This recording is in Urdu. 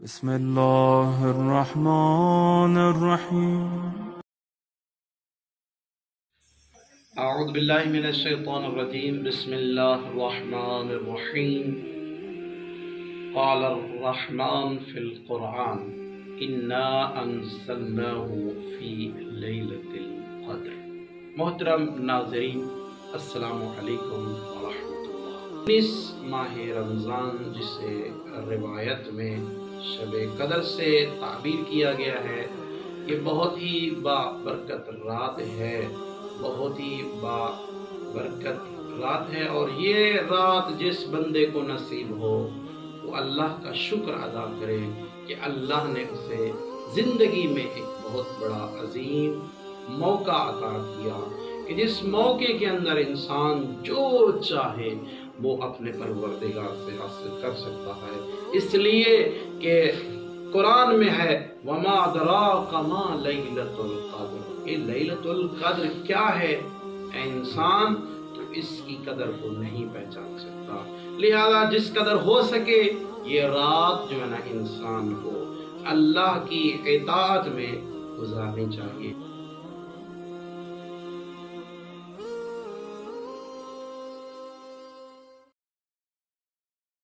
بسم الله الرحمن الرحيم. أعوذ بالله من الشيطان الرجيم. بسم الله الرحمن الرحيم. قال الرحمن في القرآن إنا أنزلناه في ليلة القدر. محترم ناظرین، السلام علیکم ورحمۃ اللہ۔ 19 ماہ رمضان، جسے روایت میں شب قدر سے تعبیر کیا گیا ہے، یہ بہت ہی بابرکت رات ہے، بہت ہی بابرکت رات ہے، اور یہ رات جس بندے کو نصیب ہو وہ اللہ کا شکر ادا کرے کہ اللہ نے اسے زندگی میں ایک بہت بڑا عظیم موقع عطا کیا کہ جس موقع کے اندر انسان جو چاہے وہ اپنے پروردگار سے حاصل کر سکتا ہے، اس لیے کہ قرآن میں ہے وَمَا أَدْرَاكَ مَا لَيْلَةُ الْقَدْرِ۔ یہ لیلۃ القدر کیا ہے؟ اے انسان، تو اس کی قدر کو نہیں پہچان سکتا، لہذا جس قدر ہو سکے یہ رات جو ہے نا انسان کو اللہ کی اطاعت میں گزارنی چاہیے۔